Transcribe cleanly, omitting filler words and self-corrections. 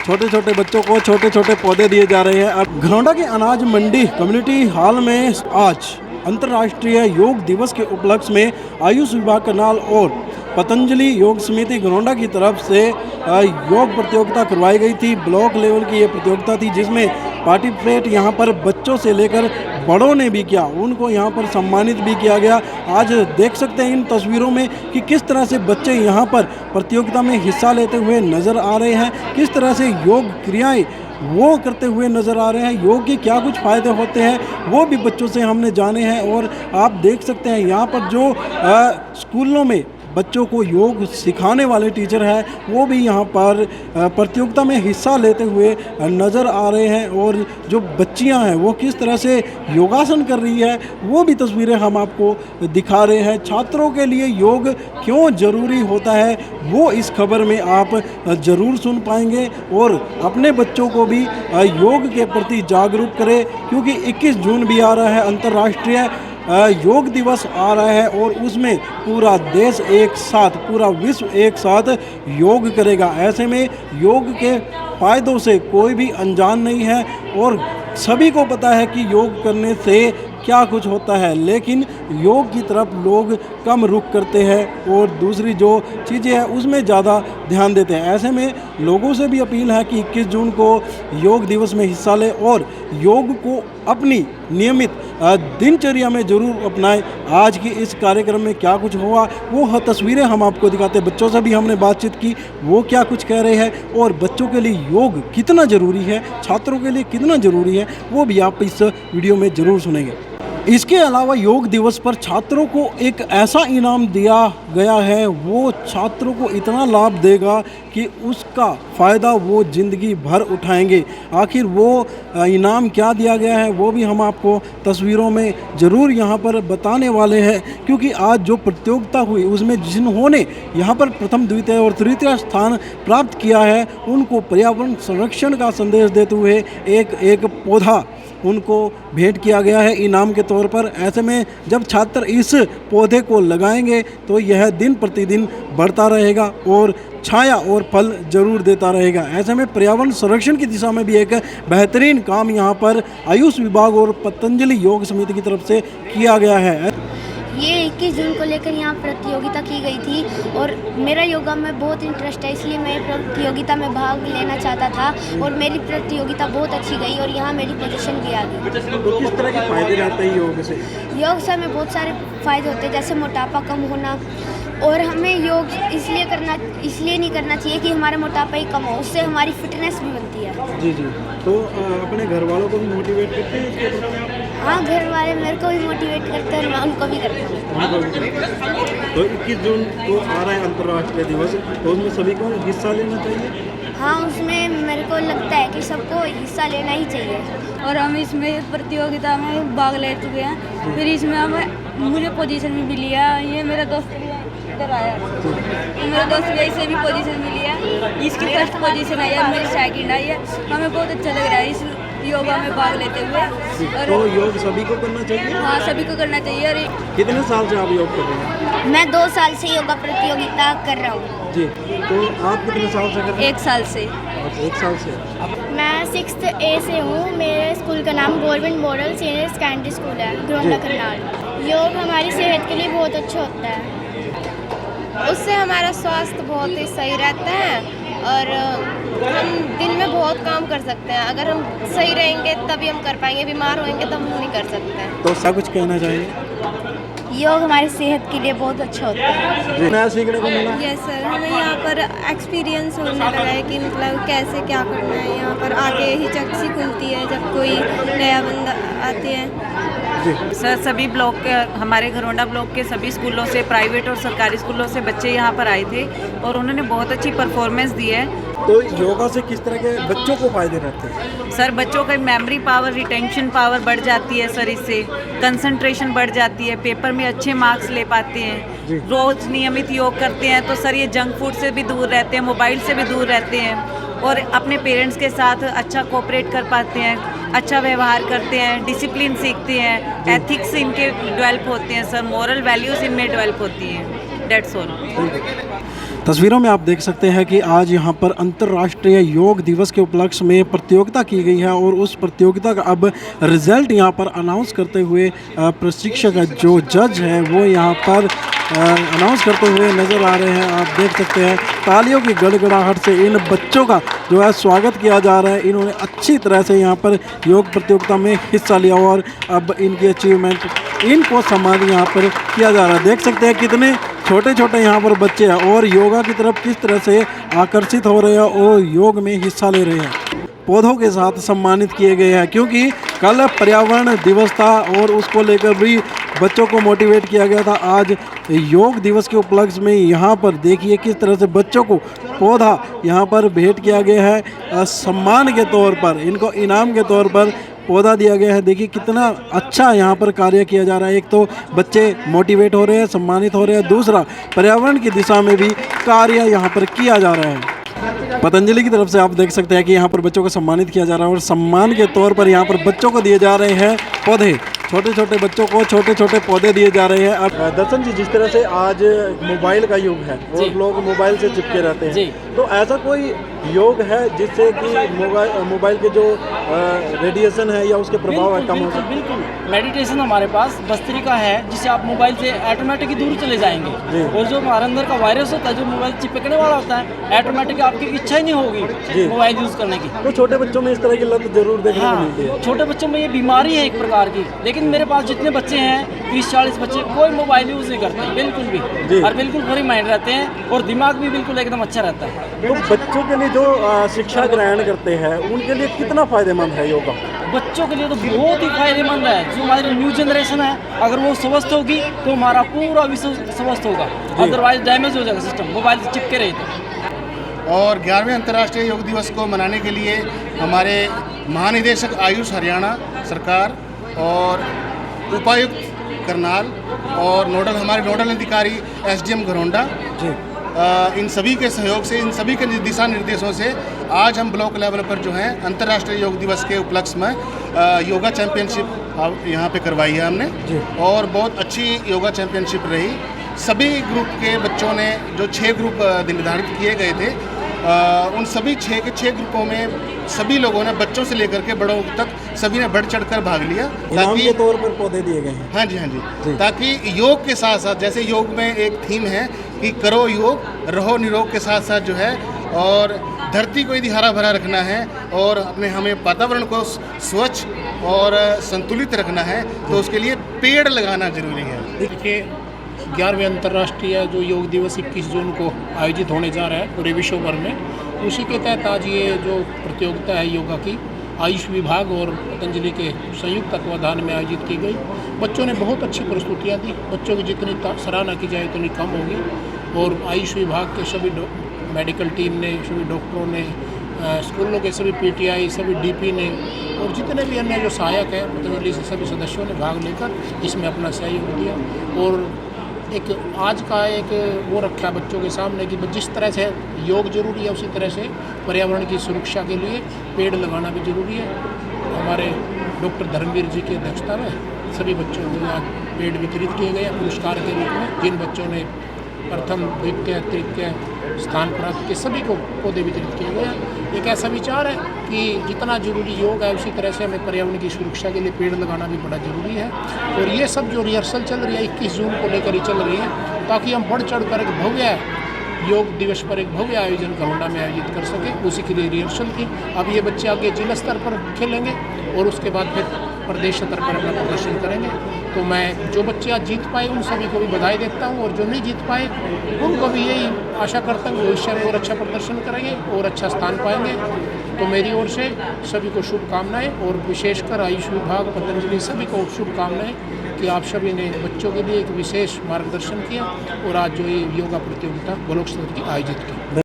छोटे छोटे बच्चों को छोटे छोटे पौधे दिए जा रहे हैं। अब घरौंडा के अनाज मंडी कम्युनिटी हॉल में आज अंतर्राष्ट्रीय योग दिवस के उपलक्ष्य में आयुष विभाग करनाल और पतंजलि योग समिति घरौंडा की तरफ से योग प्रतियोगिता करवाई गई थी। ब्लॉक लेवल की ये प्रतियोगिता थी जिसमें पार्टिसिपेट यहाँ पर बच्चों से लेकर बड़ों ने भी किया, उनको यहाँ पर सम्मानित भी किया गया। आज देख सकते हैं इन तस्वीरों में कि किस तरह से बच्चे यहाँ पर प्रतियोगिता में हिस्सा लेते हुए नज़र आ रहे हैं, किस तरह से योग क्रियाएं वो करते हुए नज़र आ रहे हैं। योग के क्या कुछ फ़ायदे होते हैं वो भी बच्चों से हमने जाने हैं। और आप देख सकते हैं यहाँ पर जो स्कूलों में बच्चों को योग सिखाने वाले टीचर हैं वो भी यहाँ पर प्रतियोगिता में हिस्सा लेते हुए नज़र आ रहे हैं। और जो बच्चियाँ हैं वो किस तरह से योगासन कर रही है वो भी तस्वीरें हम आपको दिखा रहे हैं। छात्रों के लिए योग क्यों ज़रूरी होता है वो इस खबर में आप ज़रूर सुन पाएंगे। और अपने बच्चों को भी योग के प्रति जागरूक करें, क्योंकि 21 जून भी आ रहा है, अंतर्राष्ट्रीय योग दिवस आ रहा है और उसमें पूरा देश एक साथ, पूरा विश्व एक साथ योग करेगा। ऐसे में योग के फ़ायदों से कोई भी अनजान नहीं है और सभी को पता है कि योग करने से क्या कुछ होता है, लेकिन योग की तरफ लोग कम रुख करते हैं और दूसरी जो चीज़ें हैं उसमें ज़्यादा ध्यान देते हैं। ऐसे में लोगों से भी अपील है कि 21 जून को योग दिवस में हिस्सा लें और योग को अपनी नियमित दिनचर्या में ज़रूर अपनाएं। आज की इस कार्यक्रम में क्या कुछ हुआ वो तस्वीरें हम आपको दिखाते हैं। बच्चों से भी हमने बातचीत की, वो क्या कुछ कह रहे हैं और बच्चों के लिए योग कितना ज़रूरी है, छात्रों के लिए कितना ज़रूरी है वो भी आप इस वीडियो में ज़रूर सुनेंगे। इसके अलावा योग दिवस पर छात्रों को एक ऐसा इनाम दिया गया है, वो छात्रों को इतना लाभ देगा कि उसका फ़ायदा वो ज़िंदगी भर उठाएंगे। आखिर वो इनाम क्या दिया गया है वो भी हम आपको तस्वीरों में ज़रूर यहाँ पर बताने वाले हैं, क्योंकि आज जो प्रतियोगिता हुई उसमें जिन्होंने यहाँ पर प्रथम, द्वितीय और तृतीय स्थान प्राप्त किया है उनको पर्यावरण संरक्षण का संदेश देते हुए एक पौधा उनको भेंट किया गया है इनाम के तौर पर। ऐसे में जब छात्र इस पौधे को लगाएंगे तो यह दिन प्रतिदिन बढ़ता रहेगा और छाया और फल जरूर देता रहेगा। ऐसे में पर्यावरण संरक्षण की दिशा में भी एक बेहतरीन काम यहाँ पर आयुष विभाग और पतंजलि योग समिति की तरफ से किया गया है। ये 21 जून को लेकर यहाँ प्रतियोगिता की गई थी और मेरा योगा में बहुत इंटरेस्ट है, इसलिए मैं प्रतियोगिता में भाग लेना चाहता था और मेरी प्रतियोगिता बहुत अच्छी गई और यहाँ मेरी पोजीशन भी आ गई। तो किस तरह के फायदे रहते हैं योग से? योग से हमें बहुत सारे फ़ायदे होते हैं, जैसे मोटापा कम होना। और हमें योग इसलिए नहीं करना चाहिए कि हमारा मोटापा ही कम हो, उससे हमारी फिटनेस भी बनती है। जी। तो अपने घर वालों को भी मोटिवेट करते हैं इसके प्रति? हाँ, घर वाले मेरे को भी मोटिवेट करते हैं और मैं उनको भी करता हूँ। तो 21 जून को आ रहा है अंतर्राष्ट्रीय दिवस, तो उसमें सभी को हिस्सा लेना चाहिए? हाँ, उसमें मेरे को लगता है कि सबको हिस्सा लेना ही चाहिए। और हम इसमें प्रतियोगिता में भाग ले चुके हैं, फिर इसमें मुझे पोजीशन भी मिली है। ये मेरा दोस्त भी इधर आया, मेरा दोस्त भी इसे भी पोजीशन मिली है, इसकी फर्स्ट पोजीशन आई है, मेरी सेकंड आई है। हमें बहुत अच्छा लग रहा है इस योगा में भाग लेते हुए। और तो योग सभी को करना चाहिए? हाँ, सभी को करना चाहिए। और कितने साल से आप योग कर रहे हैं? मैं 2 साल से योगा प्रतियोगिता कर रहा हूँ। जी, तो आप कितने साल से कर रहे हैं? 1 साल से। 1 साल से। मैं 6th A से हूँ। मेरे स्कूल का नाम government model senior secondary school है, घरौंडा करनाल। योग हमारी सेहत के लिए बहुत अच्छा होता है, उससे हमारा स्वास्थ्य बहुत ही सही रहता है और हम दिन में बहुत काम कर सकते हैं। अगर हम सही रहेंगे तभी हम कर पाएंगे, बीमार होंगे तो हम नहीं कर सकते हैं। तो सब कुछ कहना चाहिए? योग हमारी सेहत के लिए बहुत अच्छा होता है। नया सीखने को मिला? यस सर, हमें यहाँ पर एक्सपीरियंस होने लगा है कि मतलब कैसे क्या करना है। यहाँ पर आके हिचक सी खुलती है जब कोई नया बंदा आते हैं। सर, सभी ब्लॉक के, हमारे घरौंडा ब्लॉक के सभी स्कूलों से, प्राइवेट और सरकारी स्कूलों से बच्चे यहाँ पर आए थे और उन्होंने बहुत अच्छी परफॉर्मेंस दी है। तो योगा से किस तरह के बच्चों को फायदे रहते हैं? सर, बच्चों का मेमोरी पावर, रिटेंशन पावर बढ़ जाती है सर, इससे कंसंट्रेशन बढ़ जाती है, पेपर में अच्छे मार्क्स ले पाते हैं। रोज़ नियमित योग करते हैं तो सर ये जंक फूड से भी दूर रहते हैं, मोबाइल से भी दूर रहते हैं और अपने पेरेंट्स के साथ अच्छा कोऑपरेट कर पाते हैं, अच्छा व्यवहार करते हैं, डिसिप्लिन सीखते हैं, एथिक्स इनके डेवलप होते हैं सर, मोरल वैल्यूज़ इनमें डेवलप होती हैं। That's all. तस्वीरों में आप देख सकते हैं कि आज यहाँ पर अंतर्राष्ट्रीय योग दिवस के उपलक्ष्य में प्रतियोगिता की गई है और उस प्रतियोगिता का अब रिजल्ट यहाँ पर अनाउंस करते हुए प्रशिक्षक जो जज है वो यहाँ पर अनाउंस करते हुए नज़र आ रहे हैं। आप देख सकते हैं तालियों की गड़गड़ाहट से इन बच्चों का जो है स्वागत किया जा रहा है। इन्होंने अच्छी तरह से यहाँ पर योग प्रतियोगिता में हिस्सा लिया और अब इनकी अचीवमेंट इनको सम्मान यहाँ पर किया जा रहा है। देख सकते हैं कितने छोटे छोटे यहाँ पर बच्चे हैं और योगा की तरफ किस तरह से आकर्षित हो रहे हैं और योग में हिस्सा ले रहे हैं। पौधों के साथ सम्मानित किए गए हैं क्योंकि कल पर्यावरण दिवस था और उसको लेकर भी बच्चों को मोटिवेट किया गया था। आज योग दिवस के उपलक्ष्य में यहाँ पर देखिए किस तरह से बच्चों को पौधा यहाँ पर भेंट किया गया है सम्मान के तौर पर, इनको इनाम के तौर पर पौधा दिया गया है। देखिए कितना अच्छा यहाँ पर कार्य किया जा रहा है। एक तो बच्चे मोटिवेट हो रहे हैं, सम्मानित हो रहे हैं, दूसरा पर्यावरण की दिशा में भी कार्य यहाँ पर किया जा रहा है। पतंजलि की तरफ से आप देख सकते हैं कि यहाँ पर बच्चों को सम्मानित किया जा रहा है और सम्मान के तौर पर यहाँ पर बच्चों को दिए जा रहे हैं पौधे। छोटे छोटे बच्चों को छोटे छोटे पौधे दिए जा रहे हैं। अब दर्शन जी, जिस तरह से आज मोबाइल का युग है और लोग मोबाइल से चिपके रहते हैं, तो ऐसा कोई योग है जिससे कि मोबाइल के जो रेडिएशन है या उसके प्रभाव है कम हो सके? बिल्कुल, मेडिटेशन हमारे पास भस्त्रिका है जिससे आप मोबाइल से ऑटोमेटिक दूर चले जाएंगे और जो हमारे अंदर का वायरस होता है जो मोबाइल चिपकने वाला होता है ऑटोमेटिक आपकी इच्छा ही नहीं होगी मोबाइल यूज़ करने की। तो छोटे बच्चों में इस तरह की लत जरूर देखने को मिलती है। छोटे बच्चों में ये बीमारी है एक प्रकार की, लेकिन मेरे पास जितने बच्चे हैं 30-40 बच्चे कोई मोबाइल यूज़ नहीं करते बिल्कुल भी और बिल्कुल फ्री माइंड रहते हैं और दिमाग भी बिल्कुल एकदम अच्छा रहता है। तो बच्चों के लिए जो शिक्षा ग्रहण करते हैं उनके लिए कितना फ़ायदेमंद है योगा? बच्चों के लिए तो बहुत ही फायदेमंद है। जो हमारी न्यू जनरेशन है अगर वो स्वस्थ होगी तो हमारा पूरा विश्व स्वस्थ होगा, अदरवाइज डैमेज हो जाएगा सिस्टम मोबाइल से चिपके रहे थे। और 11वें अंतर्राष्ट्रीय योग दिवस को मनाने के लिए हमारे महानिदेशक आयुष हरियाणा सरकार और उपायुक्त करनाल और हमारे नोडल अधिकारी SDM घरोंडा इन सभी के सहयोग से, इन सभी के दिशा निर्देशों से आज हम ब्लॉक लेवल पर जो है अंतर्राष्ट्रीय योग दिवस के उपलक्ष्य में योगा चैंपियनशिप यहाँ पे करवाई है हमने और बहुत अच्छी योगा चैंपियनशिप रही। सभी ग्रुप के बच्चों ने जो 6 ग्रुप निर्धारित किए गए थे उन सभी 6 के 6 ग्रुपों में सभी लोगों ने बच्चों से लेकर के बड़ों तक सभी ने बढ़ चढ़कर भाग लिया। ताकि के तौर पर पौधे दिए गए हैं। हाँ जी, ताकि योग के साथ साथ जैसे योग में एक थीम है कि करो योग रहो निरोग के साथ साथ जो है और धरती को यदि हरा भरा रखना है और हमें वातावरण को स्वच्छ और संतुलित रखना है तो उसके लिए पेड़ लगाना जरूरी है। देखिए 11वें अंतर्राष्ट्रीय जो योग दिवस 21 जून को आयोजित होने जा रहा है पूरे विश्व भर में, उसी के तहत आज ये जो प्रतियोगिता है योगा की आयुष विभाग और पतंजलि के संयुक्त तत्वाधान में आयोजित की गई। बच्चों ने बहुत अच्छी प्रस्तुतियाँ दी। बच्चों की जितनी सराहना की जाए उतनी कम होगी और आयुष विभाग के सभी मेडिकल टीम ने, सभी डॉक्टरों ने, स्कूलों के सभी PTI, सभी DP ने और जितने भी अन्य जो सहायक हैं पतंजलि से सभी सदस्यों ने भाग लेकर इसमें अपना सहयोग दिया और एक आज का एक वो रखा बच्चों के सामने कि जिस तरह से योग जरूरी है उसी तरह से पर्यावरण की सुरक्षा के लिए पेड़ लगाना भी जरूरी है। हमारे डॉक्टर धर्मवीर जी की अध्यक्षता में सभी बच्चों को आज पेड़ वितरित किए गए पुरस्कार के रूप में। जिन बच्चों ने प्रथम, द्वितीय, तृतीय स्थान प्राप्त किए सभी को पौधे वितरित किए गए। एक ऐसा विचार है कि जितना जरूरी योग है उसी तरह से हमें पर्यावरण की सुरक्षा के लिए पेड़ लगाना भी बड़ा जरूरी है और ये सब जो रिहर्सल चल रही है 21 जून को लेकर ही चल रही है ताकि हम बढ़ चढ़ कर एक भव्य योग दिवस पर एक भव्य आयोजन घरोंडा में आयोजित कर सके। उसी के लिए रिहर्सल की। अब ये बच्चे आगे जिला स्तर पर खेलेंगे और उसके बाद फिर प्रदेश स्तर पर अपना प्रदर्शन करेंगे। तो मैं जो बच्चे आज जीत पाए उन सभी को भी बधाई देता हूँ और जो नहीं जीत पाए उनको भी यही आशा करता हूँ भविष्य में और अच्छा प्रदर्शन करेंगे और अच्छा स्थान पाएंगे। तो मेरी ओर से सभी को शुभकामनाएं और विशेषकर आयुष विभाग पतंजलि सभी को शुभकामनाएं कि आप सभी ने बच्चों के लिए एक विशेष मार्गदर्शन किया और आज जो ये योगा प्रतियोगिता ब्लॉक स्तर की आयोजित की।